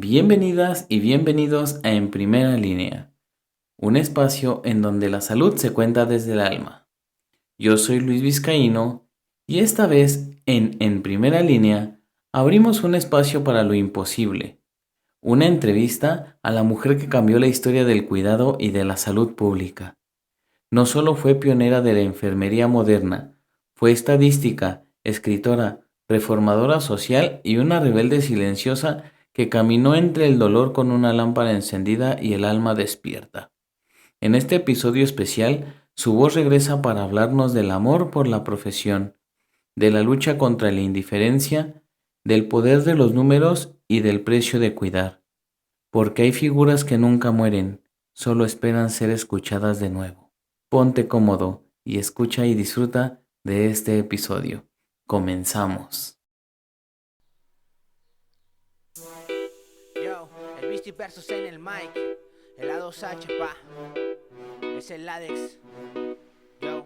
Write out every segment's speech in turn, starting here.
Bienvenidas y bienvenidos a En Primera Línea, un espacio en donde la salud se cuenta desde el alma. Yo soy Luis Vizcaíno y esta vez En Primera Línea abrimos un espacio para lo imposible, una entrevista a la mujer que cambió la historia del cuidado y de la salud pública. No solo fue pionera de la enfermería moderna, fue estadística, escritora, reformadora social y una rebelde silenciosa que caminó entre el dolor con una lámpara encendida y el alma despierta. En este episodio especial, su voz regresa para hablarnos del amor por la profesión, de la lucha contra la indiferencia, del poder de los números y del precio de cuidar. Porque hay figuras que nunca mueren, solo esperan ser escuchadas de nuevo. Ponte cómodo y escucha y disfruta de este episodio. Comenzamos. Yo, el Beastie Versus en el mic, el A2H, pa, es el Ladex. Yo.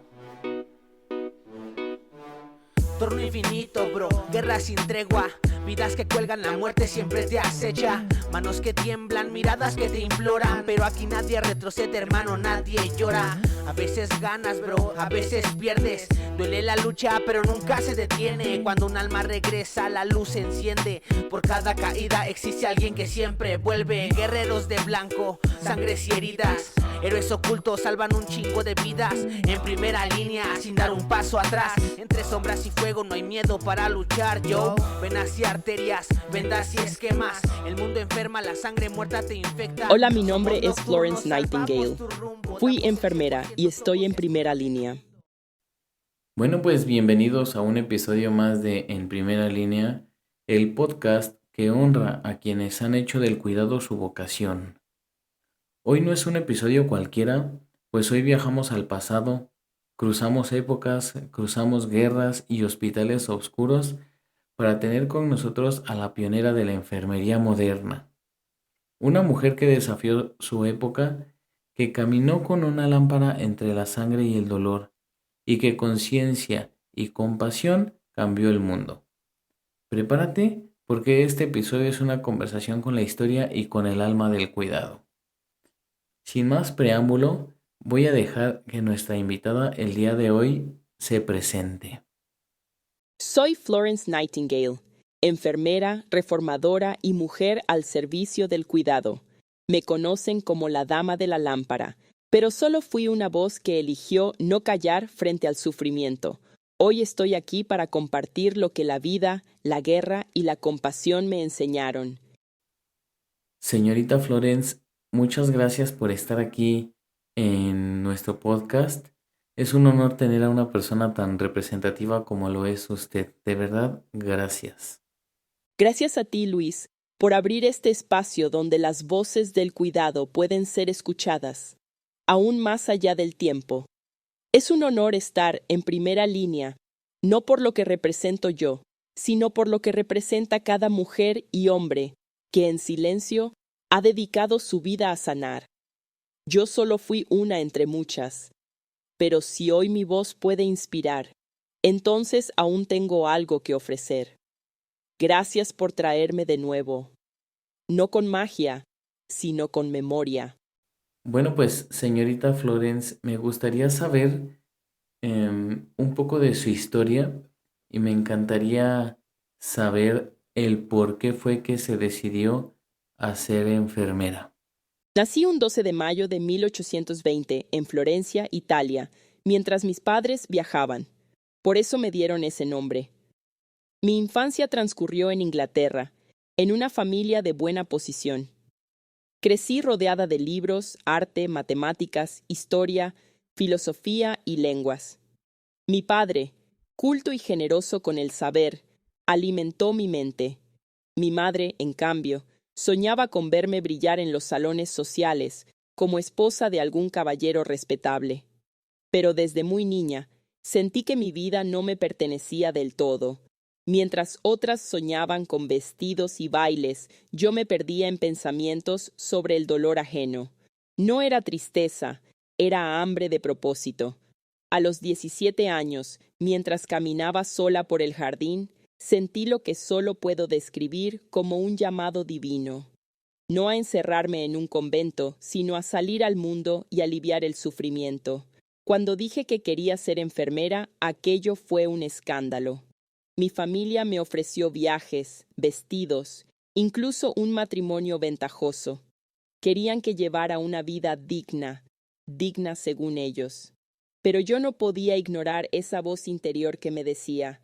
Torno infinito, bro, guerra sin tregua. Vidas que cuelgan, la muerte siempre te acecha. Manos que tiemblan, miradas que te imploran. Pero aquí nadie retrocede, hermano, nadie llora. A veces ganas, bro, a veces pierdes. Duele la lucha, pero nunca se detiene. Cuando un alma regresa, la luz se enciende. Por cada caída existe alguien que siempre vuelve. Guerreros de blanco, sangres y heridas. Héroes ocultos salvan un chingo de vidas. En primera línea, sin dar un paso atrás. Entre sombras y fuego no hay miedo para luchar, yo. Venas y arterias, vendas y esquemas. El mundo enferma, la sangre muerta te infecta. Hola, mi nombre es Florence Nightingale. Fui enfermera y estoy en primera línea. Bueno, pues bienvenidos a un episodio más de En Primera Línea, el podcast que honra a quienes han hecho del cuidado su vocación. Hoy no es un episodio cualquiera, pues hoy viajamos al pasado, cruzamos épocas, cruzamos guerras y hospitales oscuros para tener con nosotros a la pionera de la enfermería moderna. Una mujer que desafió su época, que caminó con una lámpara entre la sangre y el dolor, y que con ciencia y compasión cambió el mundo. Prepárate porque este episodio es una conversación con la historia y con el alma del cuidado. Sin más preámbulo, voy a dejar que nuestra invitada el día de hoy se presente. Soy Florence Nightingale, enfermera, reformadora y mujer al servicio del cuidado. Me conocen como la Dama de la Lámpara, pero solo fui una voz que eligió no callar frente al sufrimiento. Hoy estoy aquí para compartir lo que la vida, la guerra y la compasión me enseñaron. Señorita Florence, muchas gracias por estar aquí en nuestro podcast. Es un honor tener a una persona tan representativa como lo es usted. De verdad, gracias. Gracias a ti, Luis, por abrir este espacio donde las voces del cuidado pueden ser escuchadas, aún más allá del tiempo. Es un honor estar en primera línea, no por lo que represento yo, sino por lo que representa cada mujer y hombre que en silencio ha dedicado su vida a sanar. Yo solo fui una entre muchas, pero si hoy mi voz puede inspirar, entonces aún tengo algo que ofrecer. Gracias por traerme de nuevo, no con magia, sino con memoria. Bueno, pues, señorita Florence, me gustaría saber un poco de su historia y me encantaría saber el por qué fue que se decidió a ser enfermera. Nací un 12 de mayo de 1820 en Florencia, Italia, mientras mis padres viajaban. Por eso me dieron ese nombre. Mi infancia transcurrió en Inglaterra, en una familia de buena posición. Crecí rodeada de libros, arte, matemáticas, historia, filosofía y lenguas. Mi padre, culto y generoso con el saber, alimentó mi mente. Mi madre, en cambio, soñaba con verme brillar en los salones sociales, como esposa de algún caballero respetable. Pero desde muy niña, sentí que mi vida no me pertenecía del todo. Mientras otras soñaban con vestidos y bailes, yo me perdía en pensamientos sobre el dolor ajeno. No era tristeza, era hambre de propósito. A los 17 años, mientras caminaba sola por el jardín, sentí lo que solo puedo describir como un llamado divino. no a encerrarme en un convento, sino a salir al mundo y aliviar el sufrimiento. Cuando dije que quería ser enfermera, aquello fue un escándalo. Mi familia me ofreció viajes, vestidos, incluso un matrimonio ventajoso. Querían que llevara una vida digna, digna según ellos. Pero yo no podía ignorar esa voz interior que me decía,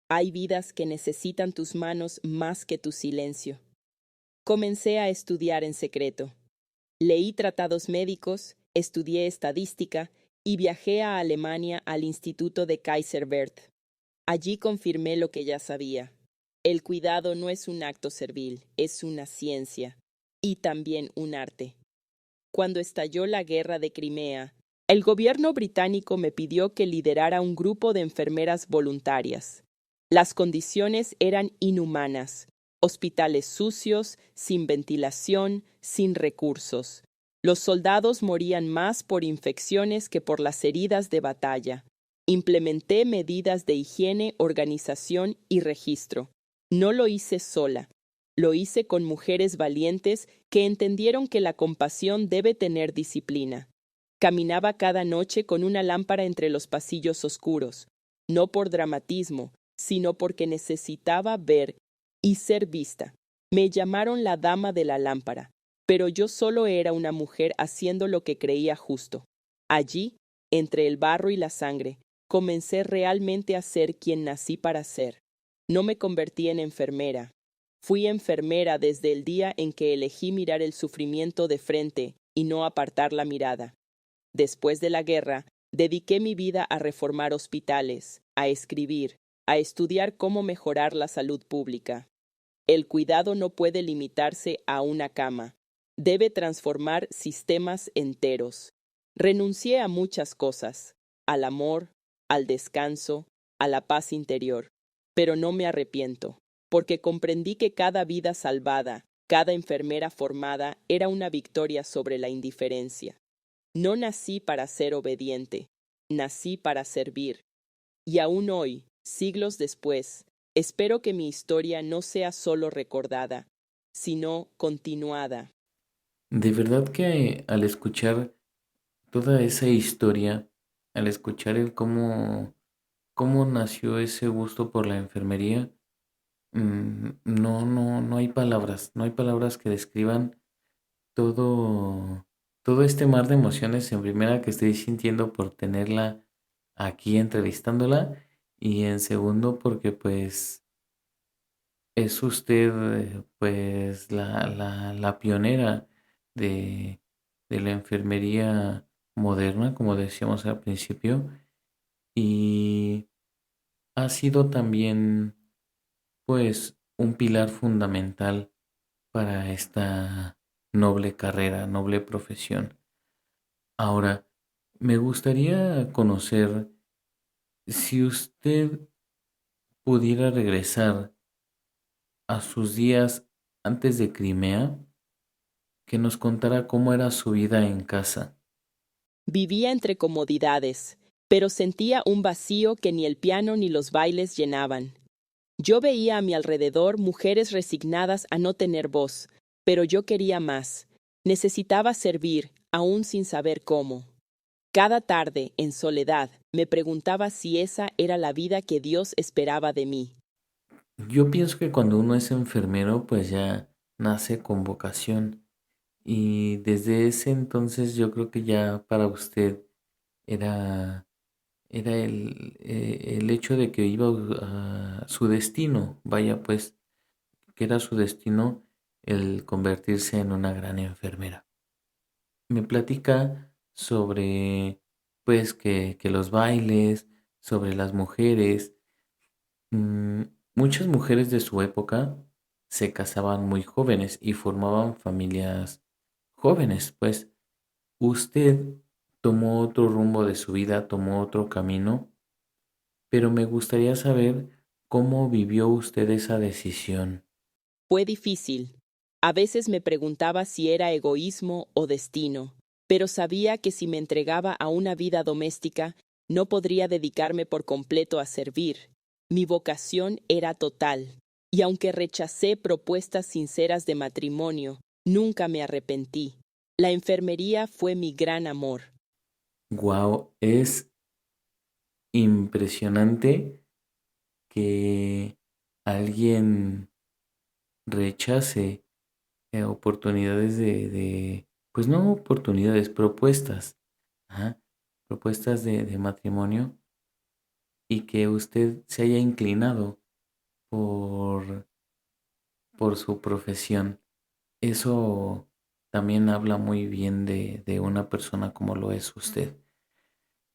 hay vidas que necesitan tus manos más que tu silencio. Comencé a estudiar en secreto. Leí tratados médicos, estudié estadística y viajé a Alemania al Instituto de Kaiser Werth. Allí confirmé lo que ya sabía. El cuidado no es un acto servil, es una ciencia y también un arte. Cuando estalló la guerra de Crimea, el gobierno británico me pidió que liderara un grupo de enfermeras voluntarias. Las condiciones eran inhumanas. Hospitales sucios, sin ventilación, sin recursos. Los soldados morían más por infecciones que por las heridas de batalla. Implementé medidas de higiene, organización y registro. No lo hice sola. Lo hice con mujeres valientes que entendieron que la compasión debe tener disciplina. Caminaba cada noche con una lámpara entre los pasillos oscuros, no por dramatismo, sino porque necesitaba ver y ser vista. Me llamaron la dama de la lámpara, pero yo solo era una mujer haciendo lo que creía justo. Allí, entre el barro y la sangre, comencé realmente a ser quien nací para ser. No me convertí en enfermera. Fui enfermera desde el día en que elegí mirar el sufrimiento de frente y no apartar la mirada. Después de la guerra, dediqué mi vida a reformar hospitales, a escribir, a estudiar cómo mejorar la salud pública. El cuidado no puede limitarse a una cama. Debe transformar sistemas enteros. Renuncié a muchas cosas, al amor, al descanso, a la paz interior, pero no me arrepiento, porque comprendí que cada vida salvada, cada enfermera formada era una victoria sobre la indiferencia. No nací para ser obediente, nací para servir. Y aún hoy, siglos después, espero que mi historia no sea solo recordada, sino continuada. De verdad que al escuchar toda esa historia, al escuchar el cómo nació ese gusto por la enfermería, no hay palabras, no hay palabras que describan todo, todo este mar de emociones en primera que estoy sintiendo por tenerla aquí entrevistándola y en segundo porque pues es usted pues la pionera de, de la enfermería moderna, como decíamos al principio, y ha sido también pues un pilar fundamental para esta noble carrera, noble profesión. Ahora, me gustaría conocer si usted pudiera regresar a sus días antes de Crimea, que nos contara cómo era su vida en casa. Vivía entre comodidades, pero sentía un vacío que ni el piano ni los bailes llenaban. Yo veía a mi alrededor mujeres resignadas a no tener voz, pero yo quería más. Necesitaba servir, aún sin saber cómo. Cada tarde, en soledad, me preguntaba si esa era la vida que Dios esperaba de mí. Yo pienso que cuando uno es enfermero, pues ya nace con vocación. Y desde ese entonces yo creo que ya para usted era, era el hecho de que iba a su destino, vaya pues, que era su destino el convertirse en una gran enfermera. Me platica sobre pues que los bailes, sobre las mujeres. Mm, Muchas mujeres de su época se casaban muy jóvenes y formaban familias jóvenes, pues usted tomó otro rumbo de su vida, tomó otro camino, pero me gustaría saber cómo vivió usted esa decisión. Fue difícil. A veces me preguntaba si era egoísmo o destino, pero sabía que si me entregaba a una vida doméstica, no podría dedicarme por completo a servir. Mi vocación era total, y aunque rechacé propuestas sinceras de matrimonio, Nunca me arrepentí. La enfermería fue mi gran amor. Wow, es impresionante que alguien rechace oportunidades pues no oportunidades, propuestas, ajá, propuestas de matrimonio y que usted se haya inclinado por, por su profesión. Eso también habla muy bien de una persona como lo es usted.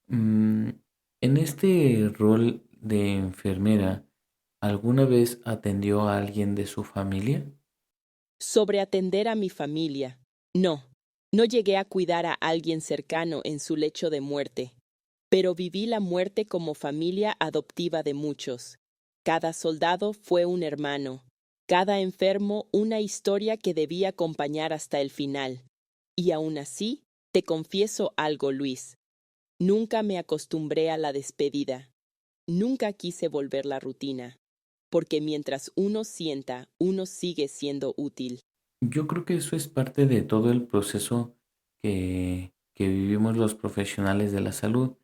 Mm, en este rol de enfermera, ¿alguna vez atendió a alguien de su familia? Sobre atender a mi familia. No, no llegué a cuidar a alguien cercano en su lecho de muerte, pero viví la muerte como familia adoptiva de muchos. Cada soldado fue un hermano, cada enfermo una historia que debía acompañar hasta el final. Y aún así, te confieso algo, Luis. Nunca me acostumbré a la despedida. Nunca quise volver la rutina, porque mientras uno sienta, uno sigue siendo útil. Yo creo que eso es parte de todo el proceso que vivimos los profesionales de la salud,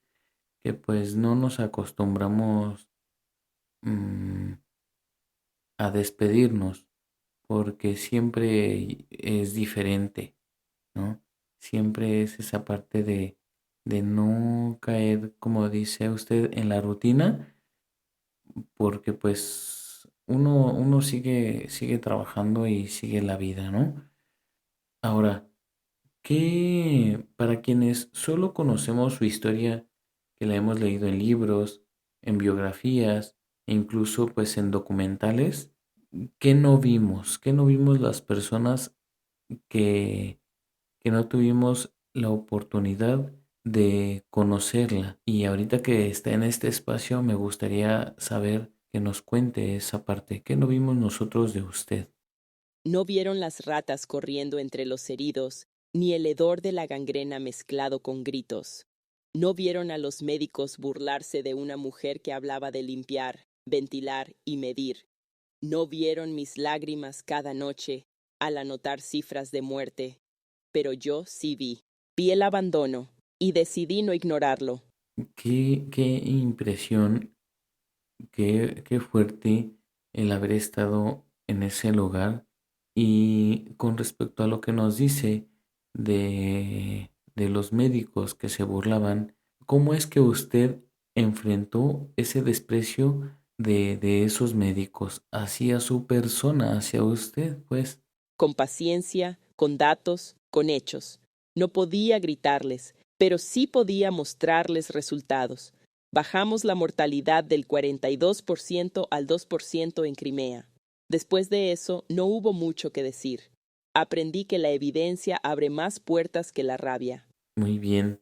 que pues no nos acostumbramos mm, a despedirnos, porque siempre es diferente, ¿no? Siempre es esa parte de no caer, como dice usted, en la rutina, porque pues uno sigue trabajando y sigue la vida, ¿no? Ahora, que para quienes solo conocemos su historia, que la hemos leído en libros, en biografías e incluso pues en documentales, ¿qué no vimos? ¿Qué no vimos las personas que, que no tuvimos la oportunidad de conocerla? Y ahorita que está en este espacio, me gustaría saber que nos cuente esa parte. ¿Qué no vimos nosotros de usted? No vieron las ratas corriendo entre los heridos, ni el hedor de la gangrena mezclado con gritos. No vieron a los médicos burlarse de una mujer que hablaba de limpiar, ventilar y medir. No vieron mis lágrimas cada noche al anotar cifras de muerte. Pero yo sí vi. Vi el abandono y decidí no ignorarlo. Qué impresión, qué fuerte el haber estado en ese lugar. Y con respecto a lo que nos dice de los médicos que se burlaban, ¿cómo es que usted enfrentó ese desprecio de esos médicos hacia su persona, hacia usted? Pues Con paciencia, con datos, con hechos. No podía gritarles, pero sí podía mostrarles resultados. Bajamos la mortalidad del 42% al 2% en Crimea. Después de eso, no hubo mucho que decir. Aprendí que la evidencia abre más puertas que la rabia. muy bien.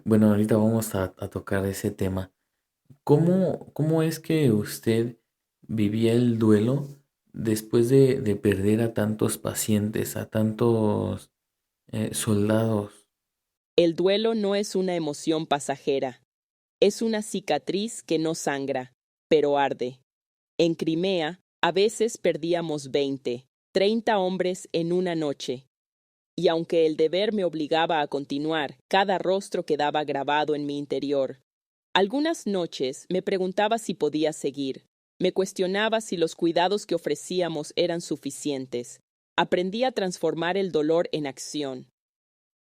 Bueno, ahorita vamos a tocar ese tema. ¿Cómo es que usted vivía el duelo después de perder a tantos pacientes, a tantos soldados? El duelo no es una emoción pasajera. Es una cicatriz que no sangra, pero arde. En Crimea, a veces perdíamos 20, 30 hombres en una noche. Y aunque el deber me obligaba a continuar, cada rostro quedaba grabado en mi interior. Algunas noches me preguntaba si podía seguir. Me cuestionaba si los cuidados que ofrecíamos eran suficientes. Aprendí a transformar el dolor en acción.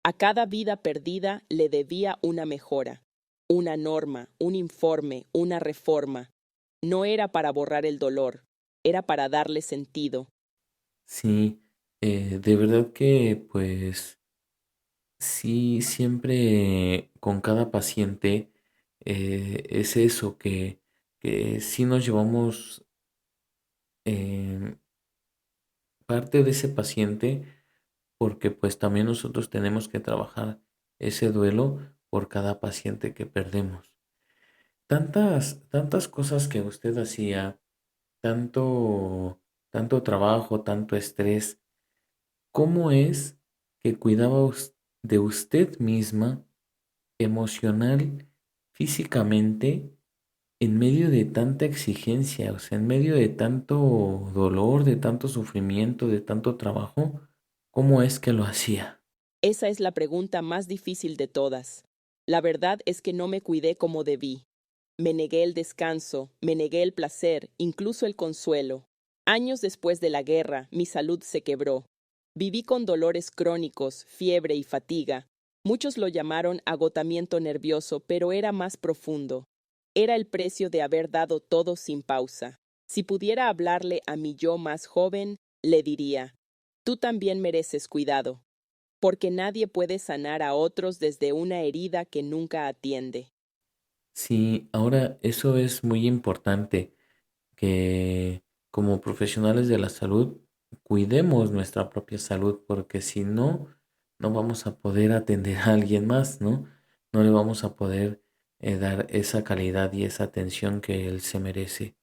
A cada vida perdida le debía una mejora, una norma, un informe, una reforma. No era para borrar el dolor, era para darle sentido. Sí, de verdad que pues sí, siempre con cada paciente es eso, que sí nos llevamos eh, parte de ese paciente porque pues también nosotros tenemos que trabajar ese duelo por cada paciente que perdemos. Tantas cosas que usted hacía, tanto trabajo, tanto estrés, ¿cómo es que cuidaba de usted misma emocional, físicamente, en medio de tanta exigencia, o sea, en medio de tanto dolor, de tanto sufrimiento, de tanto trabajo? ¿Cómo es que lo hacía? Esa es la pregunta más difícil de todas. La verdad es que no me cuidé como debí. Me negué el descanso, me negué el placer, incluso el consuelo. Años después de la guerra, mi salud se quebró. Viví con dolores crónicos, fiebre y fatiga. Muchos lo llamaron agotamiento nervioso, pero era más profundo. Era el precio de haber dado todo sin pausa. Si pudiera hablarle a mi yo más joven, le diría, tú también mereces cuidado, porque nadie puede sanar a otros desde una herida que nunca atiende. Sí, ahora eso es muy importante, que como profesionales de la salud cuidemos nuestra propia salud, porque si no, no vamos a poder atender a alguien más, ¿no? No le vamos a poder dar esa calidad y esa atención que él se merece.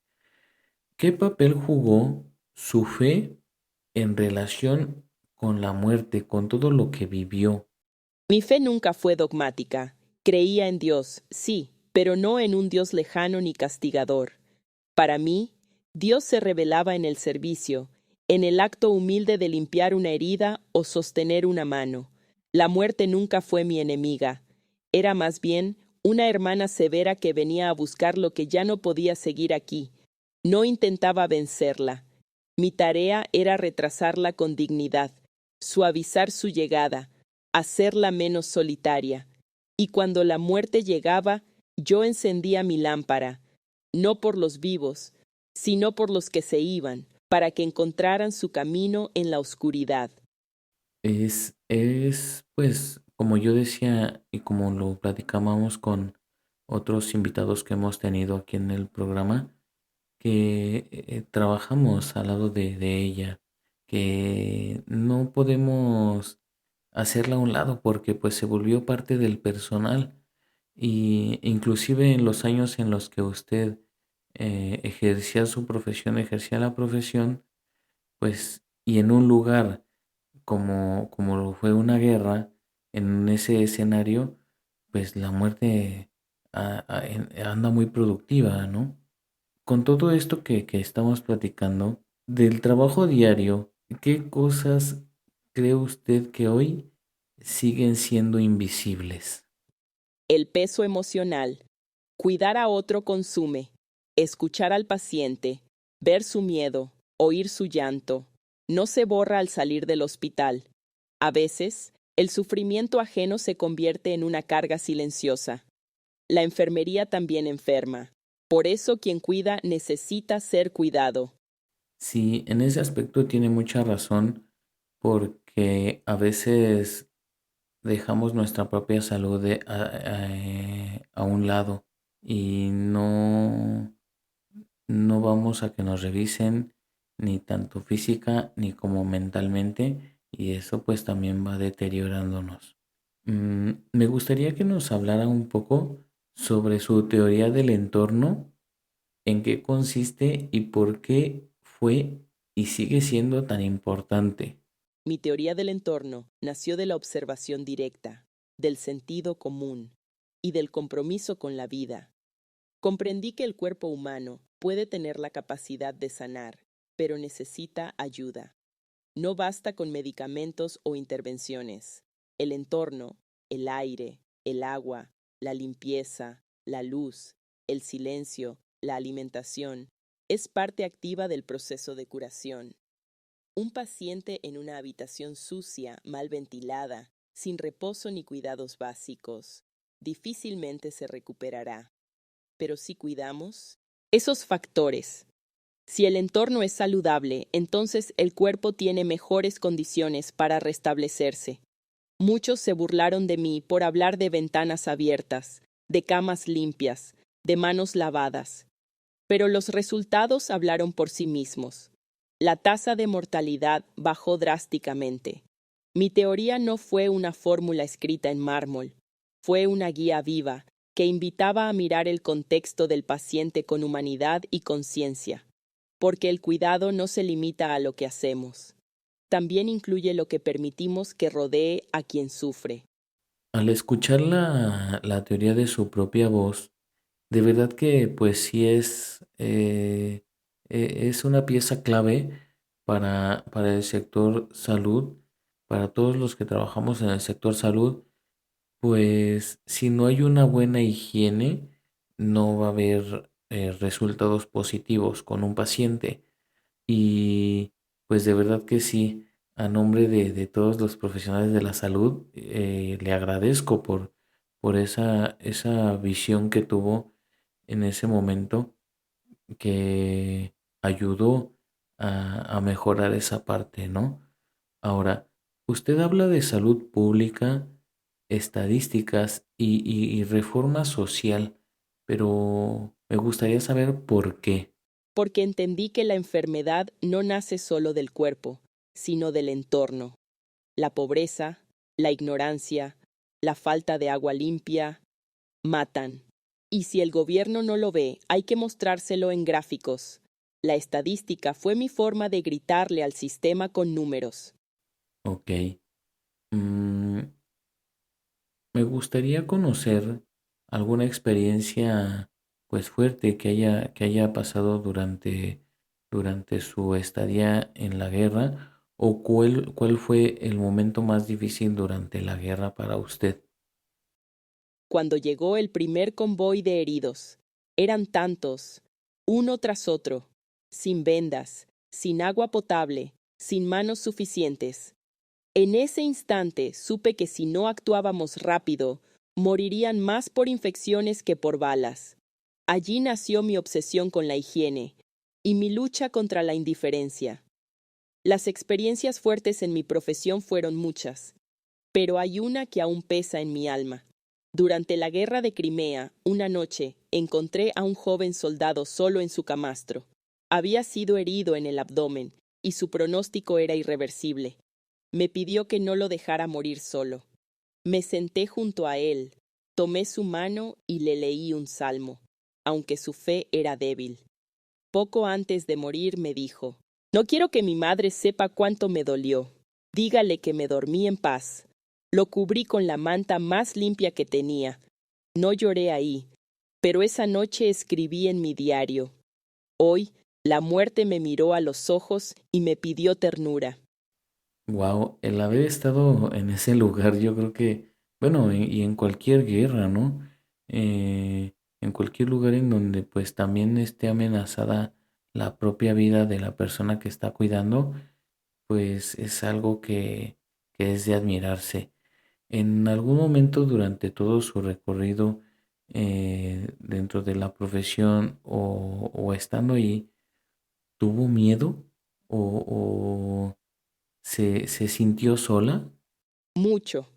¿Qué papel jugó su fe en relación con la muerte, con todo lo que vivió? Mi fe nunca fue dogmática. Creía en Dios, sí, pero no en un Dios lejano ni castigador. Para mí, Dios se revelaba en el servicio, en el acto humilde de limpiar una herida o sostener una mano. La muerte nunca fue mi enemiga. Era más bien una hermana severa que venía a buscar lo que ya no podía seguir aquí. No intentaba vencerla. Mi tarea era retrasarla con dignidad, suavizar su llegada, hacerla menos solitaria. Y cuando la muerte llegaba, yo encendía mi lámpara, no por los vivos, sino por los que se iban, para que encontraran su camino en la oscuridad. Pues, como yo decía y como lo platicábamos con otros invitados que hemos tenido aquí en el programa, que trabajamos al lado de ella, que no podemos hacerla a un lado porque pues se volvió parte del personal y inclusive en los años en los que usted ejercía su profesión, ejercía la profesión, pues y en un lugar como lo fue una guerra, en ese escenario, pues la muerte anda muy productiva, ¿no? Con todo esto que estamos platicando, del trabajo diario, ¿qué cosas cree usted que hoy siguen siendo invisibles? El peso emocional. Cuidar a otro consume. Escuchar al paciente, ver su miedo, oír su llanto. No se borra al salir del hospital. A veces, el sufrimiento ajeno se convierte en una carga silenciosa. La enfermería también enferma. Por eso quien cuida necesita ser cuidado. Sí, en ese aspecto tiene mucha razón, porque a veces dejamos nuestra propia salud a un lado y no vamos a que nos revisen ni tanto física ni como mentalmente, y eso pues también va deteriorándonos. Me gustaría que nos hablara un poco sobre su teoría del entorno, en qué consiste y por qué fue y sigue siendo tan importante. Mi teoría del entorno nació de la observación directa, del sentido común y del compromiso con la vida. Comprendí que el cuerpo humano puede tener la capacidad de sanar, pero necesita ayuda. No basta con medicamentos o intervenciones. El entorno, el aire, el agua, la limpieza, la luz, el silencio, la alimentación, es parte activa del proceso de curación. Un paciente en una habitación sucia, mal ventilada, sin reposo ni cuidados básicos, difícilmente se recuperará. Pero si cuidamos esos factores, si el entorno es saludable, entonces el cuerpo tiene mejores condiciones para restablecerse. Muchos se burlaron de mí por hablar de ventanas abiertas, de camas limpias, de manos lavadas. Pero los resultados hablaron por sí mismos. La tasa de mortalidad bajó drásticamente. Mi teoría no fue una fórmula escrita en mármol, fue una guía viva que invitaba a mirar el contexto del paciente con humanidad y conciencia, porque el cuidado no se limita a lo que hacemos, también incluye lo que permitimos que rodee a quien sufre. Al escuchar la teoría de su propia voz, de verdad que pues sí es una pieza clave para el sector salud, para todos los que trabajamos en el sector salud, pues si no hay una buena higiene, no va a haber resultados positivos con un paciente. Y pues de verdad que sí, a nombre de todos los profesionales de la salud, le agradezco por esa visión que tuvo en ese momento, que ayudó a mejorar esa parte, ¿no? Ahora, usted habla de salud pública, estadísticas y reforma social, pero me gustaría saber por qué. Porque entendí que la enfermedad no nace solo del cuerpo, sino del entorno. La pobreza, la ignorancia, la falta de agua limpia, matan. Y si el gobierno no lo ve, hay que mostrárselo en gráficos. La estadística fue mi forma de gritarle al sistema con números. Ok. Mm, Me gustaría conocer alguna experiencia pues fuerte que haya pasado durante su estadía en la guerra, o cuál fue el momento más difícil durante la guerra para usted. Cuando llegó el primer convoy de heridos, eran tantos, uno tras otro, sin vendas, sin agua potable, sin manos suficientes. En ese instante supe que si no actuábamos rápido, morirían más por infecciones que por balas. Allí nació mi obsesión con la higiene y mi lucha contra la indiferencia. Las experiencias fuertes en mi profesión fueron muchas, pero hay una que aún pesa en mi alma. Durante la guerra de Crimea, una noche, encontré a un joven soldado solo en su camastro. Había sido herido en el abdomen y su pronóstico era irreversible. Me pidió que no lo dejara morir solo. Me senté junto a él, tomé su mano y le leí un salmo, aunque su fe era débil. Poco antes de morir me dijo: «No quiero que mi madre sepa cuánto me dolió. Dígale que me dormí en paz. Lo cubrí con la manta más limpia que tenía. No lloré ahí, pero esa noche escribí en mi diario: Hoy, la muerte me miró a los ojos y me pidió ternura». Wow, el haber estado en ese lugar, yo creo que, bueno, y en cualquier guerra, ¿no? En cualquier lugar en donde pues también esté amenazada la propia vida de la persona que está cuidando, pues es algo que es de admirarse. En algún momento durante todo su recorrido dentro de la profesión, o estando ahí, ¿tuvo miedo o se sintió sola? Mucho.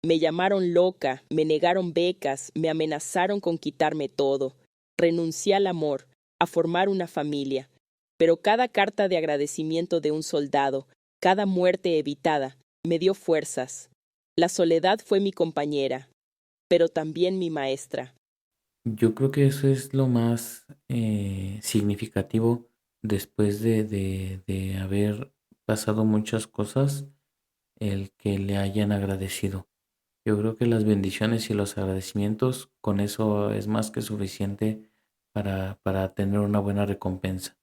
Me llamaron loca, me negaron becas, me amenazaron con quitarme todo. Renuncié al amor, a formar una familia. Pero cada carta de agradecimiento de un soldado, cada muerte evitada, me dio fuerzas. La soledad fue mi compañera, pero también mi maestra. Yo creo que eso es lo más significativo después de haber pasado muchas cosas, el que le hayan agradecido. Yo creo que las bendiciones y los agradecimientos, con eso es más que suficiente para tener una buena recompensa.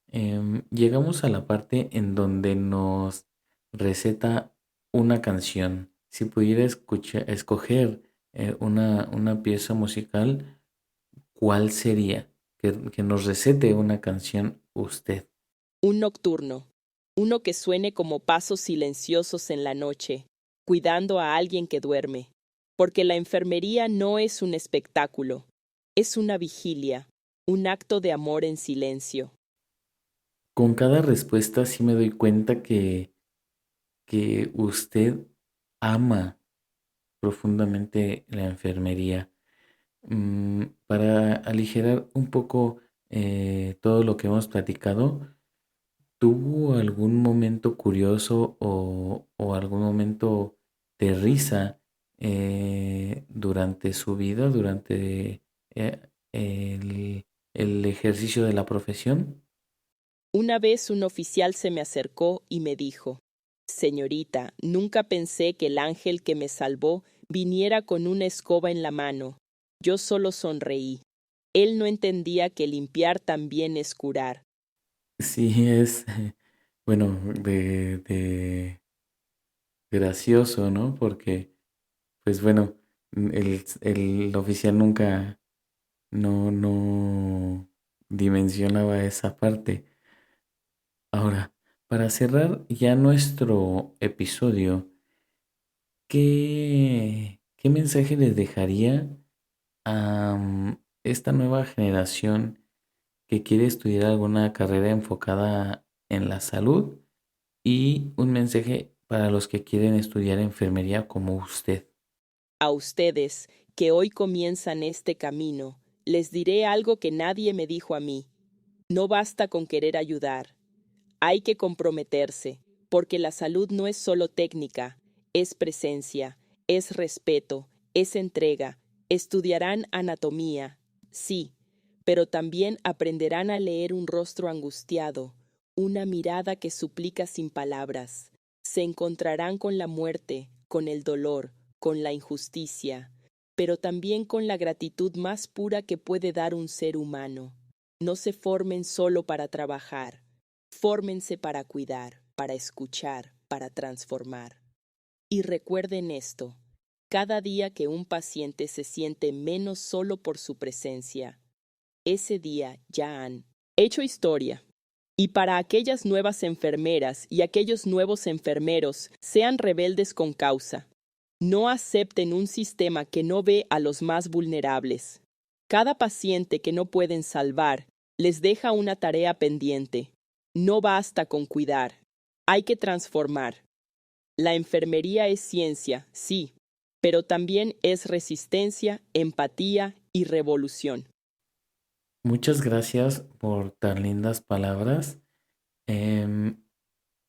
Llegamos a la parte en donde nos receta una canción. Si pudiera escoger una pieza musical, ¿cuál sería? Que nos recete una canción usted. Un nocturno, uno que suene como pasos silenciosos en la noche, cuidando a alguien que duerme. Porque la enfermería no es un espectáculo, es una vigilia, un acto de amor en silencio. Con cada respuesta sí me doy cuenta que usted ama profundamente la enfermería. Para aligerar un poco todo lo que hemos platicado, ¿tuvo algún momento curioso o algún momento de risa durante su vida, durante el ejercicio de la profesión? Una vez un oficial se me acercó y me dijo: «Señorita, nunca pensé que el ángel que me salvó viniera con una escoba en la mano». Yo solo sonreí. Él no entendía que limpiar también es curar. Sí, es, bueno, de gracioso, ¿no? Porque, pues bueno, el oficial nunca, no dimensionaba esa parte. Ahora, para cerrar ya nuestro episodio, ¿qué mensaje les dejaría a esta nueva generación que quiere estudiar alguna carrera enfocada en la salud y un mensaje para los que quieren estudiar enfermería como usted? A ustedes, que hoy comienzan este camino, les diré algo que nadie me dijo a mí. No basta con querer ayudar. Hay que comprometerse, porque la salud no es solo técnica, es presencia, es respeto, es entrega. Estudiarán anatomía, sí, pero también aprenderán a leer un rostro angustiado, una mirada que suplica sin palabras. Se encontrarán con la muerte, con el dolor, con la injusticia, pero también con la gratitud más pura que puede dar un ser humano. No se formen solo para trabajar, fórmense para cuidar, para escuchar, para transformar. Y recuerden esto, cada día que un paciente se siente menos solo por su presencia, ese día ya han hecho historia. Y para aquellas nuevas enfermeras y aquellos nuevos enfermeros, sean rebeldes con causa. No acepten un sistema que no ve a los más vulnerables. Cada paciente que no pueden salvar les deja una tarea pendiente. No basta con cuidar, hay que transformar. La enfermería es ciencia, sí, pero también es resistencia, empatía y revolución. Muchas gracias por tan lindas palabras. Em,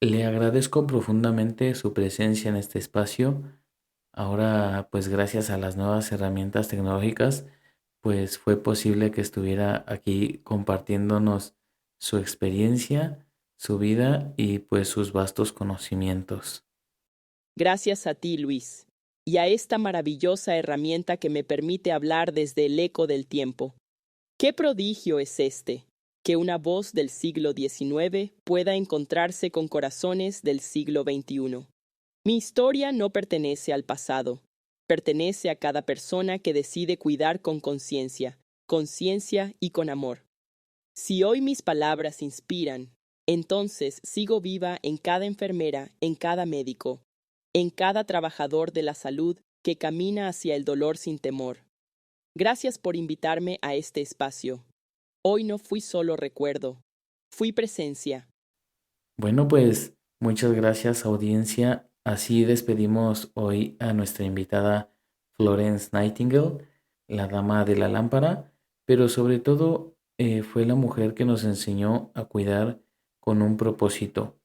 Le agradezco profundamente su presencia en este espacio. Ahora, pues gracias a las nuevas herramientas tecnológicas, pues fue posible que estuviera aquí compartiéndonos su experiencia, su vida y pues sus vastos conocimientos. Gracias a ti, Luis, y a esta maravillosa herramienta que me permite hablar desde el eco del tiempo. ¿Qué prodigio es este? Que una voz del siglo XIX pueda encontrarse con corazones del siglo XXI. Mi historia no pertenece al pasado, pertenece a cada persona que decide cuidar con conciencia y con amor. Si hoy mis palabras inspiran, entonces sigo viva en cada enfermera, en cada médico, en cada trabajador de la salud que camina hacia el dolor sin temor. Gracias por invitarme a este espacio. Hoy no fui solo recuerdo, fui presencia. Bueno, pues muchas gracias, audiencia. Así despedimos hoy a nuestra invitada Florence Nightingale, la dama de la lámpara, pero sobre todo fue la mujer que nos enseñó a cuidar con un propósito,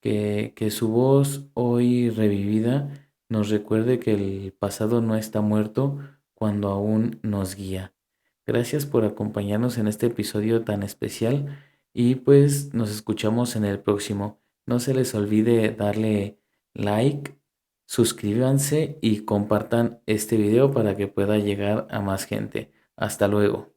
que su voz hoy revivida nos recuerde que el pasado no está muerto cuando aún nos guía. Gracias por acompañarnos en este episodio tan especial y pues nos escuchamos en el próximo. No se les olvide darle like, suscríbanse y compartan este video para que pueda llegar a más gente. Hasta luego.